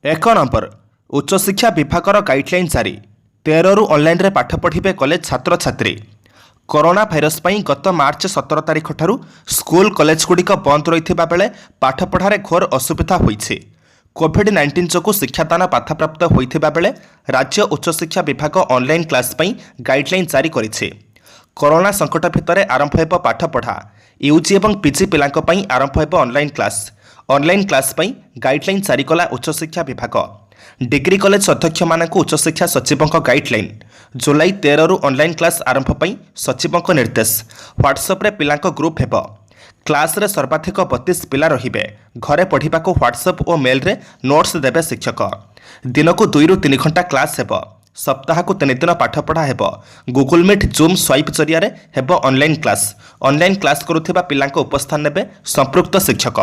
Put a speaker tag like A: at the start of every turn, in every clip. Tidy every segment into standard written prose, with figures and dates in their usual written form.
A: एक नंबर उच्चशिक्षा विभाग गाइडलाइन जारी 13 रु ऑनलाइन रे पाठ पढ़िबे कॉलेज छात्र छात्री। कोरोना भाइरस पई गत मार्च 17 तारिख ठारू स्कूल कॉलेज गुड़िक बंद रही बेले पाठपढ़ार घोर असुविधा होइछे। कोविड-19 जोगु शिक्षादान बाधाप्राप्त होइथिबा बेले राज्य उच्चशिक्षा विभाग ऑनलाइन क्लास पई गाइडलाइन जारी करिछे। कोरोना संकट भितर आरंभ हेब पाठपढ़ा। यूजी एवं पीजी पिलांक पई आरंभ हेब ऑनलाइन क्लास। ऑनलाइन क्लास पई गाइडलाइन जारी कला उच्चशिक्षा विभाग। डिग्री कॉलेज अध्यक्ष मानक उच्चशिक्षा सचिवों गाइडलाइन। जुलाई 13 रु ऑनलाइन क्लास आरंभ पई सचिवों निर्देश। व्हाट्सएप रे पिलांक ग्रुप हेब। क्लास रे सर्वाधिक 32 पिला रहिबे। घरे पढ़िबा को व्हाट्सएप और मेल रे नोट्स देबे शिक्षक। दिन को 2 रु 3 घंटा क्लास हेब। सप्ताह को 3 दिन पाठपढ़ा हेब। गूगल मीट जूम स्वाइप जरिया रे हेब ऑनलाइन क्लास। ऑनलाइन क्लास करुथिबा पिलांक उपस्थान नेबे संपृक्त शिक्षक।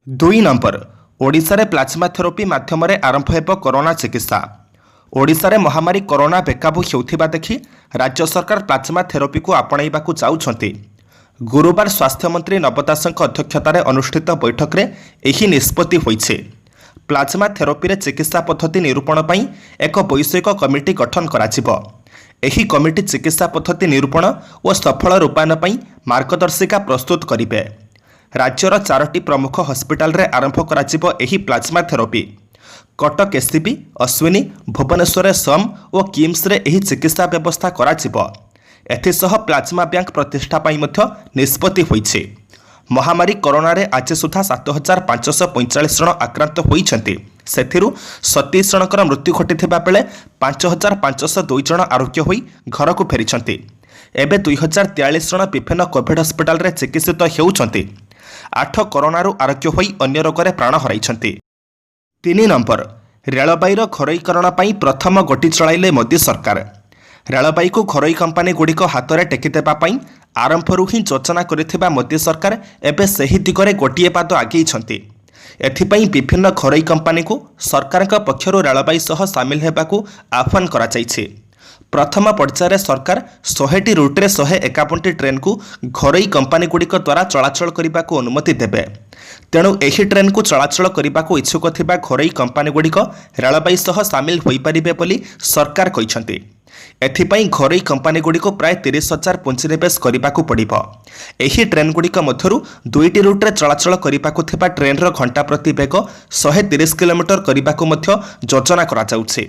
A: 2 नंबर ओडिशा रे प्लाज्मा थेरापी माध्यम रे आरंभ हेब कोरोना चिकित्सा। ओडिशा रे महामारी कोरोना बेकाबू हेउथिबा देखि राज्य सरकार प्लाज्मा थेरापी को आपणाइबाकू जाउछंती। गुरुवार स्वास्थ्य मंत्री नव दासଙ୍କ अध्यक्षतार अनुष्ठित बैठक रे एही निष्पत्ति होइछे। प्लाज्मा थेरापी रे चिकित्सा पद्धति निरूपण पई एक वैषयिक कमिटी गठन कराजिबो। एही कमिटी चिकित्सा पद्धति निरूपण और सफल रूपायन पई मार्गदर्शिका प्रस्तुत करिबे। राज्यर 4टी प्रमुख हस्पिटाल रे आरंभ कराजिबो एही plasma therapy. Cuttack SCB, Ashwini, Bhubaneswar सम और किम्स रे एही चिकित्सा व्यवस्था कराजिबो। एथिसह प्लाज्मा बैंक प्रतिष्ठा पाई मध्य निष्पत्ति होइछे। महामारी कोरोना रे आज सुधा 7545 जन आक्रांत होइछन्ति। सेथिरु 27 जनकर मृत्यु घटिथिबा बेले 5502 जन आरोग्य होई घर को फेरिछन्ति। एबे 2043 जन विभिन्न कोविड हस्पिटाल रे चिकित्सित हेउछन्ति। 8 कोरोनारू आरोग्य होई अन्य रोगरे प्राण हराइछन्ति। 3 नंबर रेलबाईर घरोईकरण पाई प्रथम गोटी चलाइले मोदी सरकार। रेलबाई को घरोई कंपानी गुड़िक हाथ में टेकीदेवा आरंभरू ही योजना करिथिबा मोदी सरकार एबे सही दिगरे गोटे पाद आगेइछन्ति। एथिपाई विभिन्न घरोई कंपानी को सरकार पक्षर रेलबाई सह सामिल हेबाकू आह्वान कराଯାଇଛି। प्रथम पर्यायर सरकार 100टी रूट्रे 151टी ट्रेन को घरोई कंपानी गुड़िक द्वारा चलाचल करने को अनुमति देवे। तेणु एही ट्रेन को चलाचल करने को इच्छुक थिबा घरोई कंपानी गुड़िक रेलबाई सह सामिल होई परिबे बोली सरकार कहिसन्ति। एथिपाई घरोई कंपानी गुड़िक प्राय 30,000 पुंजीनिवेश करने को पड़िबो। एही ट्रेन गुड़िक मध्यरु 2टी रूट्रे चलाचल करने को थिबा ट्रेनर घंटा प्रति बेग 130 किलोमीटर करने को मध्य योजना करा जाउछि।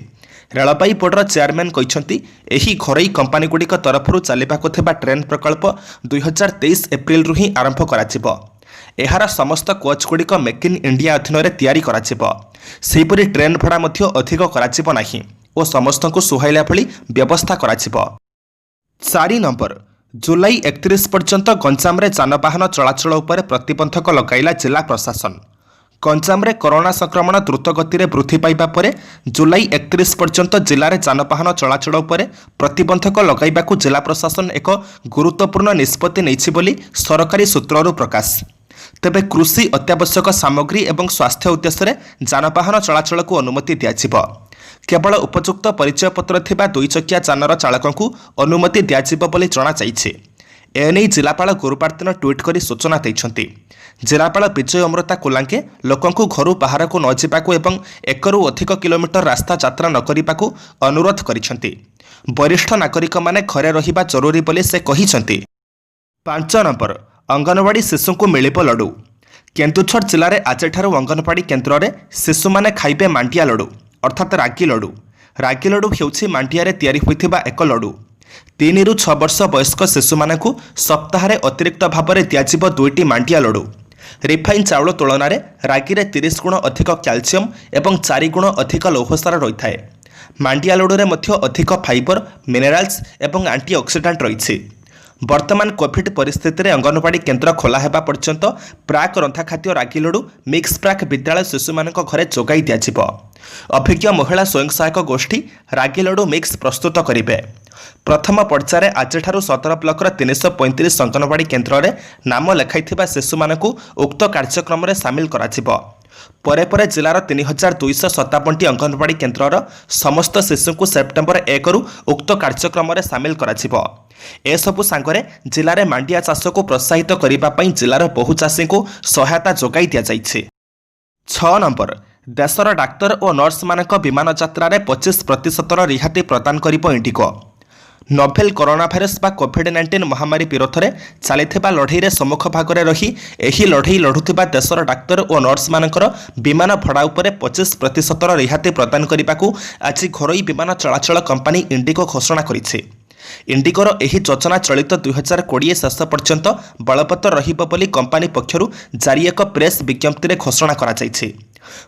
A: रेलबाई बोर्डर चेयरमैन कहिसन्ति एही घरोई कंपानी गुड़िक तरफरु चलिबाको थिबा ट्रेन प्रकल्प 2023 एप्रिल रु ही आरंभ कराजिबो। एहार समस्त कोच गुड़िक मेक इन इंडिया अधीन रे तैयारी कराजिबो। सेहिपरि ट्रेन भड़ा मध्य अधिक कराजिबो नाही और समस्त को सुहाइला भली व्यवस्था कराजिबो। 4 नंबर जुलाई 31 पर्यंत गंजाम रे जानवाहन चलाचल उपर प्रतिबंधक लगाइला जिला प्रशासन। गंजाम रे कोरोना संक्रमण द्रुत गति रे वृद्धि पाइबा परे जुलाई 31 पर्यंत जिले में जानवाहन चलाचल उपर प्रतिबंधक लगाइबाकू जिला प्रशासन एक गुरुत्वपूर्ण निष्पत्ति नैछि बोली सरकारी सूत्ररू प्रकाश। तेबे कृषि अत्यावश्यक सामग्री एवं स्वास्थ्य उद्देश्य जानवाहन चलाचल को अनुमति दियाजिबो। केवल उपयुक्त परिचय पत्र थिबा 2 चकिया जानर चालकों को अनुमति दियाजिबो बोली जणा जाइछे। एने जिलापाल गुरुवार दिन ट्वीट कर सूचना देइछन्ति। जिलापाल विजय अमृता कुलांके लोकों को घर बाहर को न जावाकू एवं 1 रु अधिक किलोमीटर रास्ता यात्रा न करिबाकू अनुरोध करिछन्ति। वरिष्ठ नागरिक माने घरे रहिबा जरूरी बोली से कहिछन्ति। 5 नंबर अंगनवाड़ी शिशु को मिलिबो लड्डू। केन्दुझर जिले में आजठारू अंगनवाड़ी केन्द्र में शिशु माने खाइबे मांडिया लड्डू अर्थात रागी लड्डू। रागी लड्डू हेउछि मांडिया रे तैयारी होइथिबा एक लड्डू। 3 रु 6 वर्ष वयस्क शिशु मानकू सप्ताह अतिरिक्त भाव में दियाजिबो 2टी मांडिया लड्डू। रिफाइन चाउल तुलन में रागी रे 30 गुण अधिक कैल्शियम एवं 4 गुण अधिक लौहसार रही है। मांडिया लड्डू रे मध्य अधिक फाइबर मिनेराल्स एवं एंटीऑक्सीडेंट रही। वर्तमान कोविड परिस्थिति रे अंगनवाड़ी केन्द्र खोला हेबा पर्यंत प्राक रंधा खाद्य रागी लड्डू मिक्स प्राक विद्यालय शिशु मानक घरे जोगाई दियाजिबो। अभिज्ञ महिला स्वयं सहायक गोष्ठी रागी लड्डू मिक्स प्रस्तुत करिबे। प्रथम पर्यायर आजठारू 17 ब्लॉकर 335 अंगनवाड़ी केन्द्र में नाम लेखाइथिबा शिशु मानकू उक्त कार्यक्रम में सामिल कराजिबो। परे परे जिलार 3257टी अंगनवाड़ी केन्द्र समस्त शिशु को सेप्टेम्बर 1 रु उक्त कार्यक्रम में सामिल कराजिबो। एसबु सांगरे जिले में मांडिया चाष को प्रोत्साहित करने जिलार बहु चाषी को सहायता जोगाई दि जाइछे। 6 नंबर देशर डाक्तर और नर्स मानक विमान यात्रा 25% रिहाती प्रदान करिब इंडिगो। नोभेल कोरोना भाइरस बा कोविड-19 महामारी विरोध में चलता लड़ई सम्मुख भागरे रही एही लड़ई लड़ुवा देशर डाक्तर और नर्स मानकर विमान भड़ा उपर 25% रिहाती प्रदान करने को आज घरोई विमान चलाचल कंपानी इंडिगो घोषणा करिछि। इंडिगोर एही योजना चलित 2020 शेष पर्यंत बलवत्तर रहिब बोली कंपानी पक्षरु जारी एक प्रेस विज्ञप्ति में घोषणा करा जायछि।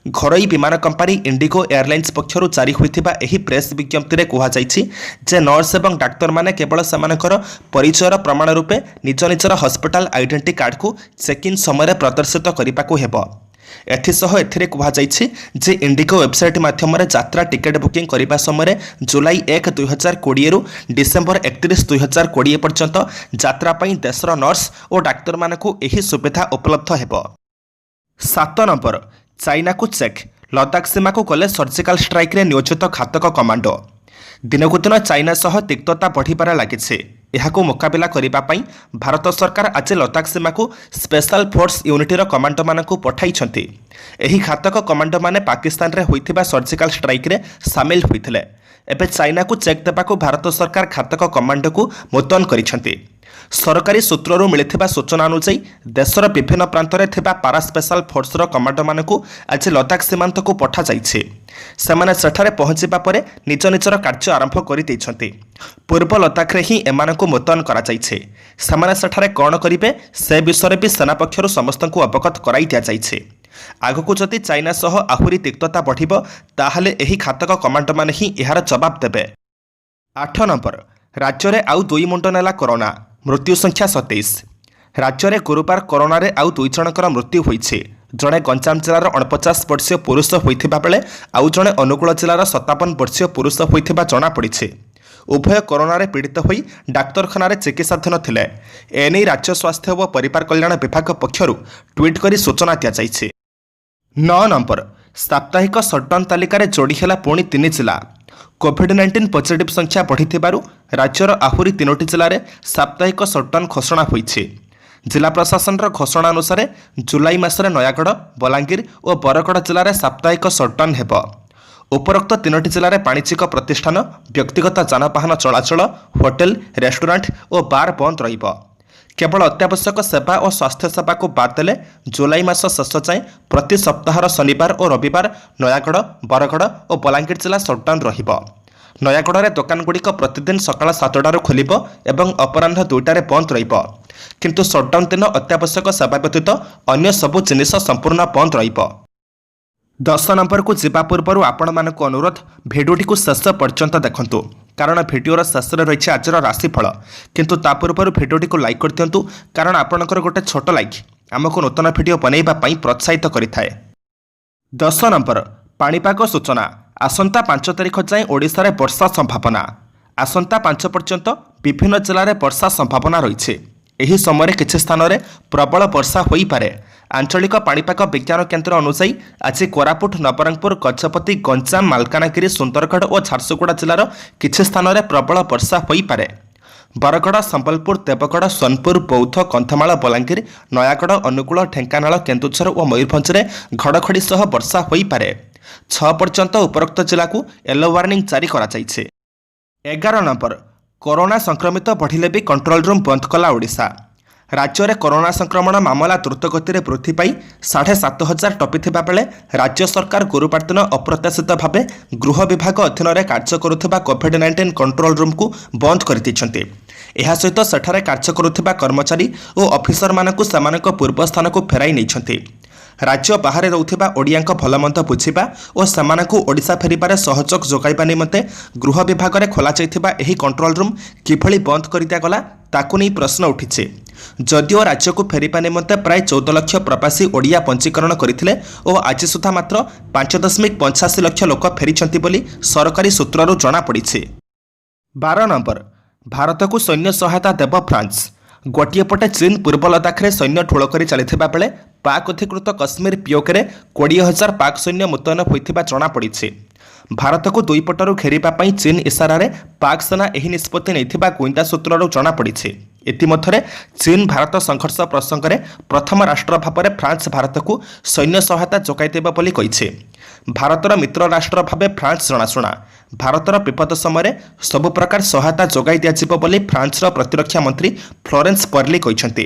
A: घरोई विमान कंपानी इंडिगो एयरलाइंस पक्षरु जारी होइथिबा एही प्रेस विज्ञप्ति में कहुଯାଇଛି जे नर्स एवं डाक्तर माने केवल सेमानकर परिचयर प्रमाण रूपे निज निजर हॉस्पिटल आइडेंटिटी कार्ड को चेक इन समय प्रदर्शित करने हेबो। एथिसह एथिरे कहुଯାଇଛି जे इंडिगो वेबसाइट माध्यम यात्रा टिकेट बुकिंग करने समय जुलाई 1 2020 रु डिसेम्बर 31 2020 पर्यंत यात्रा पई देशर नर्स और डाक्तर मानकु एही सुविधा उपलब्ध हेबो। 7 नंबर चाइना को चेक लद्दाख सीमा को गले सर्जिकल स्ट्राइक रे नियोजित घातक कमांडो। दिनकु दिन चाइना सह तिक्तता बढ़िबार लागिছে। एहाको मुकाबिला करिबा पई भारत सरकार आज लद्दाख सीमा को स्पेशल फोर्स यूनिटर कमांडो मानकु पठाइछंती। एही घातक कमांडो माने पाकिस्तान रे होइथिबा सर्जिकल स्ट्राइक रे शामिल होइथिले। एबे चाइना को चेक देबाकु भारत सरकार घातक कमांडो को मुतयन करिछंती। सरकारी सूत्रରୁ मिलिथिबा सूचना अनुसार देशर विभिन्न प्रांत में थिबा पारा स्पेशल फोर्सर कमांडो मानकु आज लद्दाख सीमांत को पठा जाइछे। सेमाने सेठारे पहुंचिबा परे निज निजर कार्य आरंभ करि दैछंती। पूर्व लद्दाख रे ही एमानकु मुतयन करा जाइछे। सेमाने सेठारे कोन करिवे से विषय भी सेना पक्षरु समस्तंकु अवगत कराई दिया जाइछे। आगकु जदि चाइना सह आहुरी तिक्तता बढ़िबो ताहाले एही घातक कमांडो माने ही एहार जवाब देबे। 8 नंबर राज्य रे आउ 2 मुंड नेला कोरोना मृत्यु संख्या 27। राज्य में गुरुवार कोरोना रे आउ 2 जनकर मृत्यु होइछे। जड़े गंजाम जिलार 49 वर्षीय पुरुष होइथिबा बेले आउ जड़े अनुगुल जिलार 57 वर्षीय पुरुष होइथिबा जଣା पड़िछे। उभय कोरोना रे पीड़ित होई डाक्तरखाना रे चिकित्साधीन थिले। एने राज्य स्वास्थ्य और परिवार कल्याण विभाग पक्षरु ट्वीट करी सूचना दिया जाइछे। 9 नंबर साप्ताहिक सटडाउन तालिका रे जोड़ी हेला पुणी 3 जिला। कोविड-19 पॉजिटिव संख्या बढ़िथिबारु राज्यर आहुरी 3टी जिले में साप्ताहिक सटडाउन घोषणा होइछे। जिला प्रशासन घोषणा अनुसार जुलाई मासरे नयागढ़, बलांगीर और बरगढ़ जिले में साप्ताहिक सटडाउन हेबो। उपरोक्त 3टी जिले में वाणिज्यिक प्रतिष्ठान, व्यक्तिगत जानवाहन चलाचल, होटेल, रेस्टोरेंट और बार बंद रहिबो। केवल अत्यावश्यक सेवा और स्वास्थ्य सेवा को बाद देले जुलाई मास शेष जाए प्रति सप्ताहर शनिवार और रविवार नयागढ़, बरगढ़ और बलांगीर जिला सटडाउन रहिबो। नयागढ़ में दुकानगुड़िक प्रतिदिन सकाळ 7टारू खोलिबो एवं अपराह्न 2टारे बंद रहिबो। किंतु सटडाउन दिन अत्यावश्यक सेवा व्यतीत अन्य सबु जिनिस संपूर्ण बंद रहिबो। 10 नंबर को जीवा पूर्व आपण मानक अनुरोध भिडियोटी को शेष पर्यंत देखंतु कारण भिडियोर शेष रही आज राशिफल। किंतु ता पूर्व भिडियोटी को लाइक कर दिंतु कारण आपणकर गोटे छोट लाइक आमको नूतन भिडियो बनैबा पई प्रोत्साहित करिथाए। 10 नंबर पाणीपाग सूचना आसंता 5 तारिख जाए ओडिशा रे वर्षा संभावना। आसंता 5 पर्यंत विभिन्न जिले में वर्षा संभावना रही। एही समय किछि स्थान रे प्रबल वर्षा होई पारे। आंचलिक पाणीपाग विज्ञान केन्द्र अनुसार आज कोरापुट, नवरंगपुर, गजपति, गंजाम, मालकानगिरी, सुंदरगढ़ और झारसुगुड़ा जिलार किछि स्थान रे प्रबल वर्षा होई पारे। बरगढ़, संबलपुर, देवगढ़, सोनपुर, बौद्ध, कंधमाल, बलांगीर, नयागढ़, अनुगुल, ढेंकानाल, केन्दुझर और मयूरभंज में घड़घड़ी सह वर्षा होई पारे। 6 पर्यंत उपरोक्त जिला को येलो वार्निंग जारी करा जाइछे। 11 नंबर कोरोना संक्रमित बढ़िले भी कंट्रोल रूम बंद कला ओडिशा। राज्य में कोरोना संक्रमण मामला द्रुतगति में वृद्धि पाई 7,500 टपिथिबा बेले राज्य सरकार गुरुवार दिन अप्रत्याशित भाव गृह विभाग अधीन में कार्य करुथिबा कोविड-19 कंट्रोल रूम को बंद कर दैछन्ते। एहा सहित सेठारे कार्य करुथिबा कर्मचारी और ऑफिसर मानकु सेमानक पूर्व स्थान को फेराई नैछन्ते। राज्य बाहर रोथिबा ओडियांक भलमंद बुझिबा और सेमानकु ओडिशा फेरिबारे सहयोग जोगाइबा निमंते गृह विभाग रे खोला जाइथिबा एही कंट्रोल रूम किभଳି बंद कर दिया गला ताकु नहीं प्रश्न उठिछे। जदिओ राज्य को फेरिबा निमंते प्राय 14 लाख प्रवासी ओडिया पंजीकरण करथिले और आज सुधा मात्र 5.85 लाख लोक फेरिछंती बोली सरकारी सूत्ररू जଣା पड़िछे। 12 नंबर भारत को सैन्य सहायता देव फ्रांस। गोटे पटे चीन पूर्व लद्दाख रे सैन्य ठोल कर चलता बेले पाक अधिकृत कश्मीर पिओके 20,000 पाक सैन्य मुतयन होइथिबा जଣା पड़िछे। भारत को दुई पटरू घेरिबा पई चीन इशारा रे पाक सेना एही निष्पत्ति नैथिबा गुइंदा सूत्ररू जଣା पड़िछे। इतिमध्ये चीन भारत संघर्ष प्रसंग में प्रथम राष्ट्र भाव में फ्रांस भारत को सैन्य सहायता जोगाइदेव बोली कहिছে। भारतर मित्र राष्ट्र भाव फ्रांस जनाशुना भारतर विपद समय सबु प्रकार सहायता जोगाई दियाजिव बोली फ्रांसर प्रतिरक्षा मंत्री फ्लोरेंस पर्ली कहिसंती।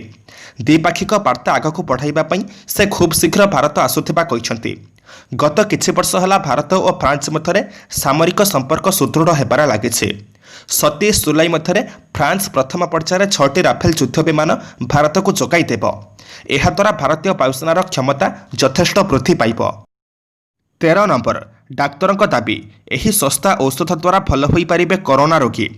A: द्विपाक्षिक वार्ता आगक बढ़ाइबा पई से खूब शीघ्र भारत आसुथिबा कहिसंती। गत किछि वर्ष हला भारत और फ्रांस मध्य सामरिक संपर्क सुदृढ़ होबार लागिছে। 27 जुलाई मध्य फ्रांस प्रथम पर्यायर 6टी राफेल युद्ध विमान भारत को जोगाई देव। एहा द्वारा भारतीय वायुसेनार क्षमता यथेष्ट वृद्धि पाइब। 13 नंबर डाक्तरों दाबी एही सस्ता औषध द्वारा भल होई पारिबे कोरोना रोगी।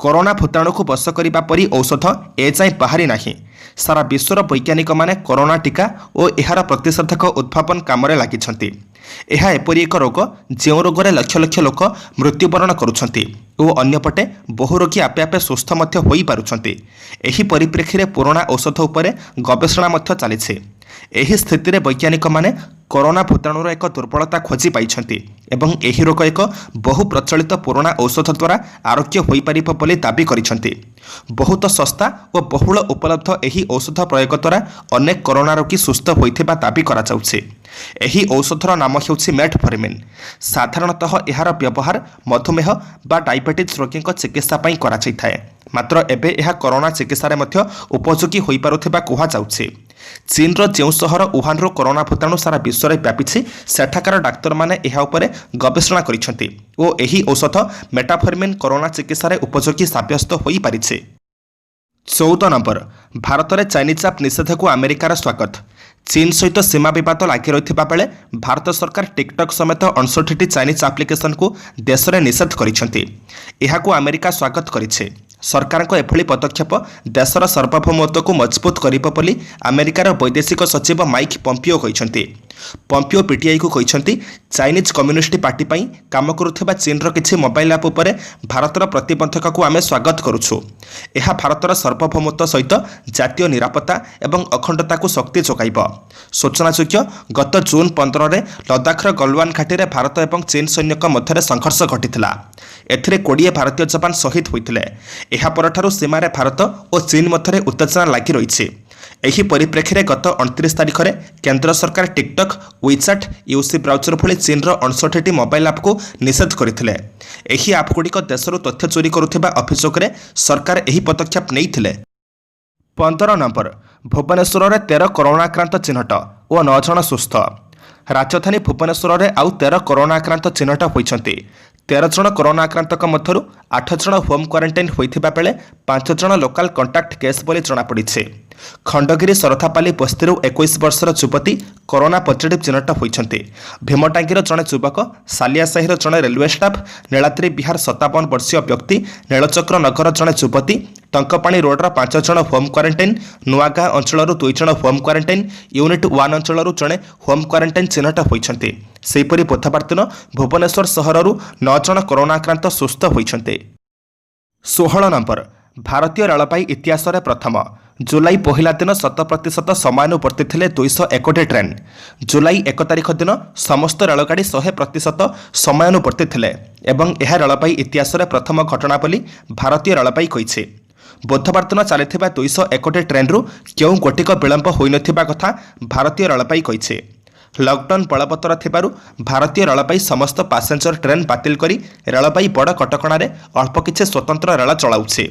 A: कोरोना भूताणु को बश करने परी औषध एजाए बाहरी नहीं। सारा विश्वर वैज्ञानिक माने कोरोना टीका और यार प्रतिषेधक उद्भावन काम लगी। यह एपरी एक रोग जो रोग लक्ष लक्ष लोक मृत्युवरण करुछंती और अन्यपटे बहु रोगी आपे आपे सुस्थ मध्य होई पारुछंती। एही परिप्रेक्षी रे पुराना औषध उपरे गवेषणा मध्य चलीছে। एही स्थिति रे वैज्ञानिक माने कोरोना भूताणुर एक दुर्बलता खोजी पाइछंती एवं एही रोग एक बहु प्रचलित पुराना औषध द्वारा आरोग्य होई पारिबो बोली दाबी करिछंती। बहुत सस्ता और बहुल उपलब्ध एही औषध प्रयोग द्वारा अनेक कोरोना रोगी सुस्थ होइथिबा दाबी करा जाउछि। एही औषधर नाम हेउछि मेटफर्मिन। साधारणतः एहार व्यवहार मधुमेह बा डायबिटीज रोगी चिकित्सा पई करा जायथाय। मात्र एबे एहा कोरोना चिकित्सा रे मध्य उपयोगी होई पारुथिबा कुहा जाउछि। चीन रो जेउ सहर वुहान रो कोरोना भूताणु सारा विश्व रे व्यापिछि सेठाकार डाक्तर माने एहा उपरे गवेषणा करिसंती ओ एही औषध मेटाफर्मिन कोरोना चिकित्सा रे उपयोगी साब्यस्त होई पारिछि। 14 नंबर भारत में चाइनीज आप निषेध को अमेरिकार स्वागत। चीन सहित सीमा बद लगी रही बेले भारत सरकार टिकटक समेत 59टी चाइनीज आप्लिकेशन को देश में निषेध कर अमेरिका स्वागत करिছে। सरकार को एभली पदक्षेप देशर सार्वभौमत्व को मजबूत करिब बोली अमेरिकार वैदेशिक सचिव माइक पम्पियो कहिसंती। पम्पियो पीटीआई को कहिसंती चाइनीज कम्युनिस्ट पार्टी पई काम करुथिबा चीनर किछि मोबाइल ऐप उपरे भारतर प्रतिबंधक को आमे स्वागत करुछु। एहा भारतर सार्वभौमत्व सहित जातीय निरापत्ता एवं अखंडता को शक्ति जोगाइब। सूचनायोग्य गत जून 15 रे लद्दाखर गलवान घाटी में भारत एवं चीन सैन्यक मध्य संघर्ष घटिथिला। एथिरे 20 भारतीय जवान शहीद होइथिले। एहा परठारु सीमारे भारत और चीन मध्य उत्तेजना लगी रही। एही परिप्रेक्षी में गत 29 तारिख में केंद्र सरकार टिकटक वीचैट यूसी ब्राउजर भली चीन 59टी मोबाइल ऐप को निषेध करथिले। एही ऐप गुड़िक देशरू तथ्य चोरी करुथिबा अभियोग में सरकार एही पदक्षेप नैथिले। 15 नंबर भुवनेश्वर में 13 कोरोना आक्रांत चिन्हट और 9 जन सुस्थ। राजधानी भुवनेश्वर में आउ 13 कोरोना आक्रांत चिन्हट होइछंती। 13 जन कोरोना आक्रांतक मध्यरु 8 जन होम क्वारंटाइन होइथिबा बेले 5 जन लोकल कंटाक्ट केस बोली जଣାपड़िছে। खंडगिरी सरथापाली बस्तीरू 21 वर्षर युवती कोरोना पॉजिटिव चिन्हट होइछंती। भीमटांगीर जड़े युवक, सालियासाहीर जड़े रेलवे स्टाफ, नीलाद्री विहार 57 वर्षीय व्यक्ति, नीलचक्र नगर जड़े युवती, टंकपाणी रोड्र 5 जन होम क्वारंटाइन, नुआगाँ अंचल 2 जन होम क्वारंटाइन, यूनिट 1 अंचल जड़े होम क्वारंटाइन चिन्हट होइछंती। सेहीपरि बुधवार दिन भुवनेश्वर सहररू 9 जन कोरोना आक्रांत सुस्थ होइछंती। 16 नंबर भारतीय रेलपाई इतिहास रे प्रथम जुलाई पहला दिन 100% समयानुवर्ती थे 201 ट्रेन। जुलाई 1 तारिख दिन समस्त रेलगाड़ी 100% समयानुवर्ती थे एवं यह रेलपाई इतिहास रे प्रथम घटना बोली भारतीय रेलपाई कहिছে। बुधवार दिन चलता 201 ट्रेन रु क्यों गोटिक विलंब होई नथिबा कथा भारतीय रेलपाई कहिছে। लॉकडाउन बलवत्तर थिबारु भारतीय रेलपाई समस्त पैसेंजर ट्रेन बातिल करी रेलपाई बड़ कटकणारे अल्प किछि स्वतंत्र रेल चलाउछि।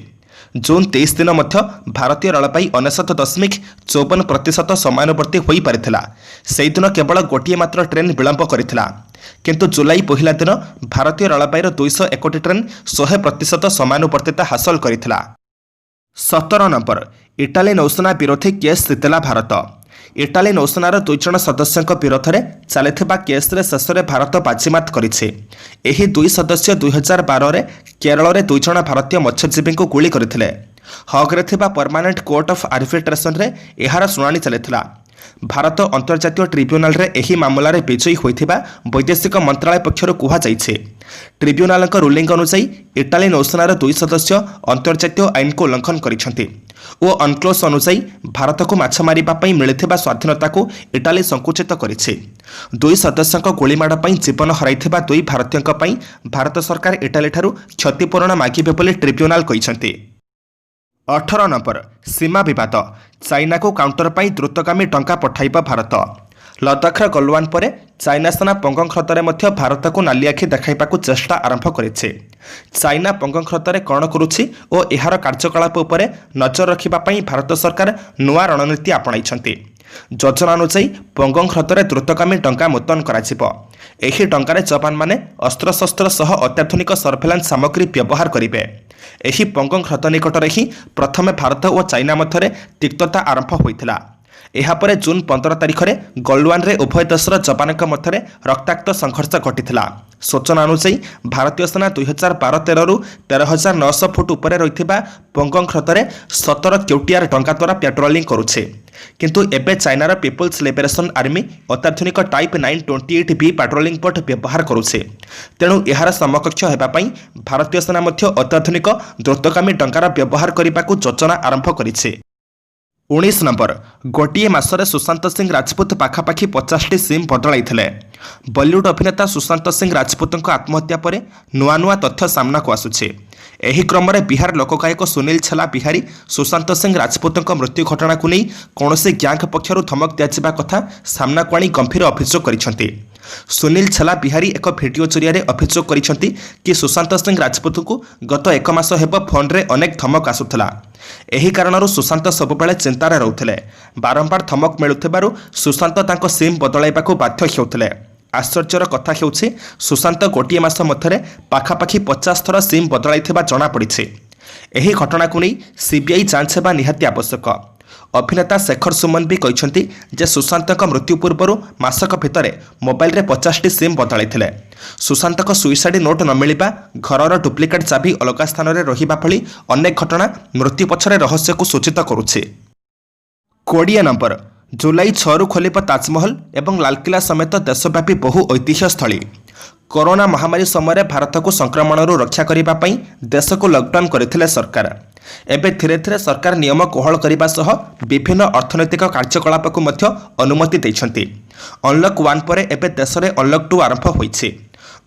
A: जून 23 दिन मध्य भारतीय रेलपाई 59.54% समयानुवर्ती होई पारिथिला। सेही दिन केवल गोटिए मात्र ट्रेन विलंब करिथिला। किंतु जुलाई पहला दिन भारतीय रेलपाईर 201 ट्रेन 100% समयानुवर्तीता हासिल करिथिला। 17 नंबर इटाली नौसेना विरोधी केस जितिला भारत। इटाली नौसेनार 2 जन सदस्यों विरोध में चलता केस रे शेष में भारत बाजीमात करिছে। एही 2 सदस्य 2012 में केरल में 2 जन भारतीय मत्स्यजीवी को गुली करथिले। हग्रे थिबा परमानेंट कोर्ट ऑफ आर्बिट्रेशन रे एहार शुणाणी चलिथिला। भारत अंतर्जातीय ट्रिब्यूनाल रे एही मामला रे विजयी होइथिबा वैदेशिक मंत्रालय पक्षरु कुहा जाइছে। ट्रिब्यूनाल रुलिंग अनुसार इटाली नौसेनार 2 सदस्य अंतर्जातीय आईन को उल्लंघन करिसेंती और अनक्लोज अनुसार भारत को माछ मारिबा पई मिलिथिबा स्वाधीनता को इटाली संकुचित करिছে। 2 सदस्यों गोलीमाड़ पई जीवन हराइथिबा 2 भारतीयों पई भारत सरकार इटाली ठारू क्षतिपूरण मागिबे बोली ट्रिब्यूनाल कहिसेंती। 18 नंबर सीमा बद चाइना को काउंटर पर द्रुतगामी टंका पठाइब भारत। लद्दाखर गलवान पर चाइना सेना पंगोंग ह्रदरे भारत को नाली आखि देखा चेष्टा आरंभ करेছে। चाइना पंगोंग ह्रदरे कौन करुछि ओ एहार कार्यकलाप उपर नजर रखिबापई भारत सरकार नुआ रणनीति आपणाइछन्ति। योजना अनुसार पंगोंग ह्रदरे द्रुतगामी टंका मुतयन कराजिब। एही टंकारे जवान माने अस्त्रशस्त्र सह अत्याधुनिक सर्भेलान्स सामग्री व्यवहार करेंगे। एही पंगोंग ह्रद निकटरे ही प्रथमे भारत और चाइना मध्य तिक्तता आरंभ होता। यापर जून 15 तारिख में गलवान रे उभय देशर जवानों मध्य रक्ताक्त संघर्ष घटी। सूचना अनुसार भारतीय सेना 2012-13 रु 13,900 फुट उपर रही पंगोंग ह्रदरे 17 क्यूटीआर डंगा द्वारा पेट्रोलिंग करुछे। किंतु एबे चाइनार पीपुल्स लिबरेशन आर्मी अत्याधुनिक टाइप 928B पेट्रोलिंग बोट व्यवहार करुछे। तेणु यार समकक्ष हेबापई भारतीय सेना मध्य अत्याधुनिक द्रुतगामी डंगार व्यवहार करने को योजना आरंभ करिछे। 19 नंबर गोटे मासरे सुशांत सिंह राजपूत पाखापाखि 50टी सिम बदलाई। बॉलीवुड अभिनेता सुशांत सिंह राजपूत आत्महत्या पर नुआ नुआ तथ्य सामना को आसुचे। एही क्रम में बिहार लोकगायक सुनील छेला बिहारी सुशांत सिंह राजपूत मृत्यु घटना को नहीं कौन गैंग पक्षर धमक दिया कथा सामना को आनी गंभीर अभियोग कर। सुनील छेला बिहारी एक भिडियो जरिया अभियोग कर कि सुशांत सिंह राजपूत को गत एक मास हेब फोन रे अनेक धमक आसुला। एही कारणरू सुशांत सबुबले चिंतार रहते। बारंबार धमक मिलुथिबारु सुशांत तांको सिम बदलाइबाकू बाध्य हेउथिले। आश्चर्यर कथा हेउछि सुशांत गोटे मास मध्य पाखापाखि 50 थर सिम बदलाइथिबा जଣା पड़िछि। एही घटना को नहीं सीबीआई जांच हेबा निहाती आवश्यक। अभिनेता शेखर सुमन भी कहते जे सुशांत मृत्यु पूर्व मासक भितर मोबाइल रे 50टी सिम बदलाई। सुशांत सुइसाइड नोट न मिलवा घर डुप्लिकेट चाबी अलग स्थान में रहिबा भली अनेक घटना मृत्यु पछरे रहस्य को सूचित करुछि। 20 नंबर जुलाई 6 रु खोलिब ताजमहल एवं लालकिला समेत देशव्यापी बहु ऐतिह्य स्थली। कोरोना महामारी समय भारत को संक्रमण रक्षा करने देश को लॉकडाउन करथिले सरकार। एबे धीरे धीरे सरकार नियम कोहल करने सह विभिन्न अर्थनैतिक कार्यकलाप को मध्य अनुमति देइछन्ति। अनलॉक 1 पर एबे देश में अनलॉक 2 आरंभ होइछि।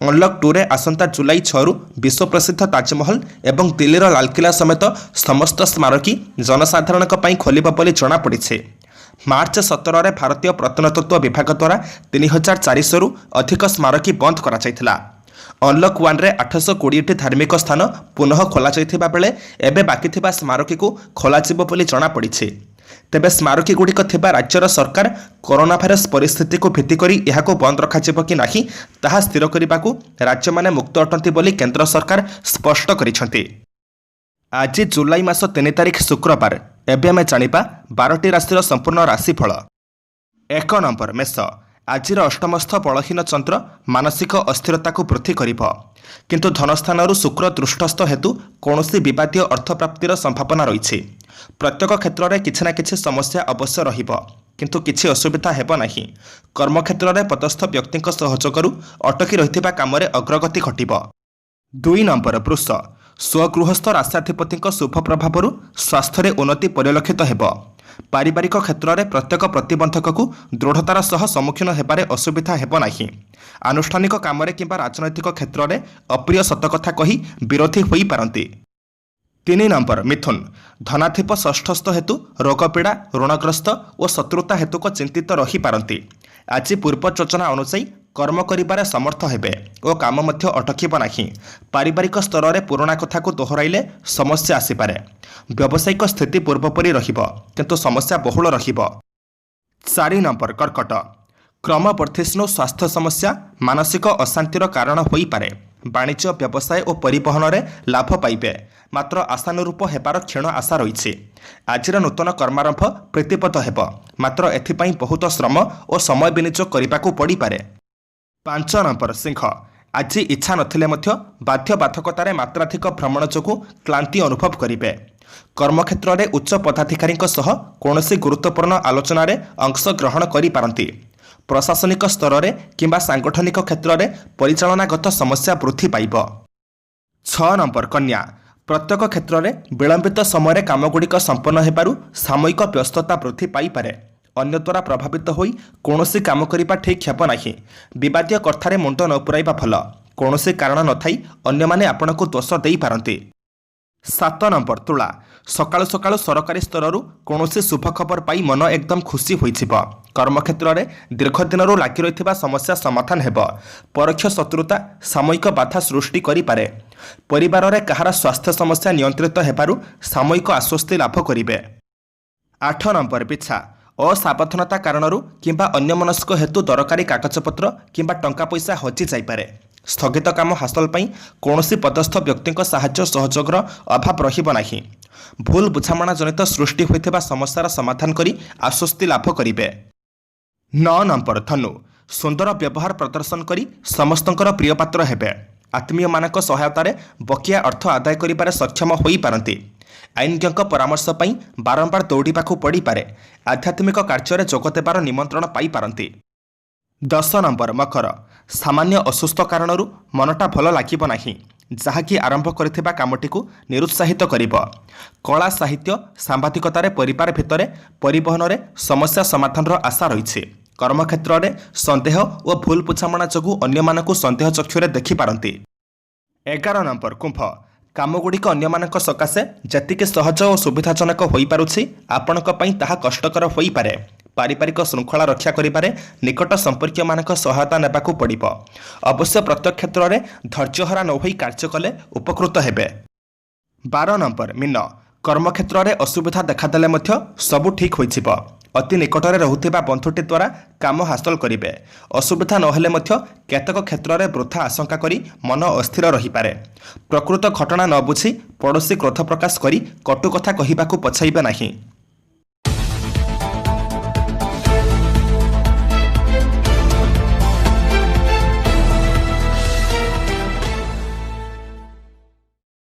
A: अनलॉक 2 रे आसंता जुलाई 6 रु विश्व प्रसिद्ध ताजमहल एवं दिल्लीर लालकिला समेत समस्त स्मारकी जनसाधारण खोलिब बोली जଣା पड़िछि। मार्च 17 रे भारतीय प्रत्नतत्व विभाग द्वारा 3400 रु अधिक स्मारकी बंद करा जायथिला। अनलॉक 1 रे 820 धार्मिक स्थान पुनः खोला जायथिबा बेले एबे बाकी थिबा स्मारकी को खोलाजिबो बोली जଣା पड़िछि। तेबे स्मारकी गुड़िक थिबा राज्यर सरकार कोरोना भाइरस परिस्थिति को भित्ति करी एहाको बंद रखाजिबो कि नाही ताहा स्थिर करिबाकू राज्य माने मुक्त अटंती बोली केंद्र सरकार स्पष्ट करिसंती। आज जुलाई मास 3 तारिख शुक्रवार एबे आमे जानिबा 12टी राशिर संपूर्ण राशिफल। 1 नंबर मेष आजिर अष्टमस्थ बलहीन चंद्र मानसिक अस्थिरता को वृद्धि करिब। किंतु धनस्थान शुक्र दृष्टस्थ हेतु कौनसी विवादीय अर्थप्राप्तिर संभावना रही। प्रत्येक क्षेत्र में किछि ना किछि समस्या अवश्य रहिब किंतु किछि असुविधा हेब नाही। कर्मक्षेत्र में पदस्थ व्यक्ति सहयोगरू अटकी रहिथिबा काम रे अग्रगति घटिब। 2 नंबर वृष स्वगृहस्थ राष्ट्राधिपति शुभ प्रभाव स्वास्थ्य उन्नति परिलक्षित हेब। पारिवारिक क्षेत्र में प्रत्येक प्रतिबंधक को दृढ़तार सह सम्मुखीन हेबारे असुविधा हेब नाही। आनुष्ठानिक काम किंबा राजनैतिक क्षेत्र में अप्रिय सतकथा कही विरोधी होई पारंती। 3 नंबर मिथुन धनाधिप षष्ठस्थ हेतु रोगपीड़ा ऋणग्रस्त और शत्रुता हेतु को चिंतित रही पारंती। आज पूर्व योजना अनुसार कर्म करिबारे समर्थ हेबे और काम मध्य अटकिब नाही। पारिवारिक स्तर में पुराणा कथा को दोहराइले समस्या आसीपारे। व्यावसायिक स्थिति पूर्वपरि रहिब किंतु समस्या बहुल रहिब। 4 नंबर कर्कट क्रम वर्धिष्णु स्वास्थ्य समस्या मानसिक अशांतिर कारण होई पारे। वाणिज्य व्यवसाय और परिवहन में लाभ पाइबे मात्र आशानुरूप हेबार क्षीण आशा रही। आजिर नूतन कर्मारंभ प्रीतिपद हेब मात्र एथिपाई बहुत श्रम और समय विनियोग करने पड़ी पारे। 5 नंबर सिंह आज इच्छा नथिले मध्य बाध्यबाधकतार मात्राधिक भ्रमण जोगु क्लांति अनुभव करिवे। कर्मक्षेत्र में उच्च पदाधिकारी कौनसी गुरुत्वपूर्ण आलोचन अंश ग्रहण करि पारंती। प्रशासनिक स्तर में किंबा सांगठनिक क्षेत्र में परिचालनागत समस्या वृद्धि पाइब। 6 नंबर कन्या प्रत्येक क्षेत्र में विलंबित समय कामगुड़िक संपन्न हेबारु सामयिक व्यस्तता वृद्धि पाइपारे। अन्य द्वारा प्रभावित होई कौनसी काम करिबा ठीक हेब नाही। विवादीय कथारे मुंड न पुराइबा भल। कौनसी कारण न थाई अन्य माने आपनको दोष देई पारंती। 7 नंबर तुला सकाळु सकाळु सरकारी स्तरରୁ କୌଣସି शुभ खबर पाई मन एकदम खुशी ହୋଇଯିବ। कर्मक्षेत्र में दीर्घ दिनରୁ ଲାଗି ରହିଥିବା ସମସ୍ୟା ସମାଧାନ ହେବ। ପରୋକ୍ଷ ଶତ୍ରୁତା ସାମୟିକ ବାଧା ସୃଷ୍ଟି କରିପାରେ। ପରିବାରରେ କାହାର ସ୍ୱାସ୍ଥ୍ୟ ସମସ୍ୟା ନିୟନ୍ତ୍ରିତ ହେବାରୁ ସାମୟିକ ଆଶ୍ୱସ୍ତି ଲାଭ କରିବେ। 8 नंबर पिछा असावधानता कारणरू किंबा अन्यमनस्क हेतु दरकारी कागजपत्र किंबा टंका पैसा हजि जाइपारे। स्थगित काम हासिल पई कौनसी पदस्थ व्यक्ति साहाय्य सहयोगर अभाव रहिब नाही। भूल बुझामणा जनित सृष्टि होइथिबा समस्यार समाधान करी आश्वस्ति लाभ करिवे। 9 नंबर धनु सुंदर व्यवहार प्रदर्शन करी समस्तंकर प्रिय पात्र हेबे। आत्मीय मानक सहायतार बकिया अर्थ आदाय करिबारे सक्षम होई पारंती। आईनज्ञ परामर्श पई बारंबार दौड़ाकू पड़ पारे। आध्यात्मिक कार्य जोग देवार निमंत्रण पाई पारंती। 10 नंबर मकर सामान्य असुस्थ कारणरू मनटा भल लागिब नाही। जहाँकि आरंभ करथिबा कामटी को निरुत्साहित करिब। कला साहित्य सांबादिकतार परिवार भितर परिवहन रे समस्या समाधान आशा रही। कर्मक्षेत्र में संदेह और भूल बुझामणा जोगु अन्य मानकु संदेह चक्षुरे देखि पारंती। 11 नंबर कुंभ कामगुड़िक अन्यमानक सकाशे जतिके सहज और सुविधाजनक होई पारुछि आपणक पई ताहा कष्टकर होई पारे। पारिवारिक श्रृंखला रक्षा करिबारे निकट संपर्क मानक सहायता नेबाकू पड़िब। अवश्य प्रत्येक क्षेत्र में धैर्यहरा न होई कार्य कले उपकृत हेबे। 12 नंबर मीन कर्मक्षेत्र में असुविधा देखादेले मध्य सबु ठीक होइछिब। अति निकटरे रहुथिबा बंधुटी द्वारा काम हासिल करिवे। असुविधा नहेले मध्य केतक क्षेत्र में वृथा आशंका करी मन अस्थिर रहिपारे। प्रकृत घटना न बुझी पड़ोशी क्रोध प्रकाश करी कटु कथा कहिबाकू पछाइबे नाही।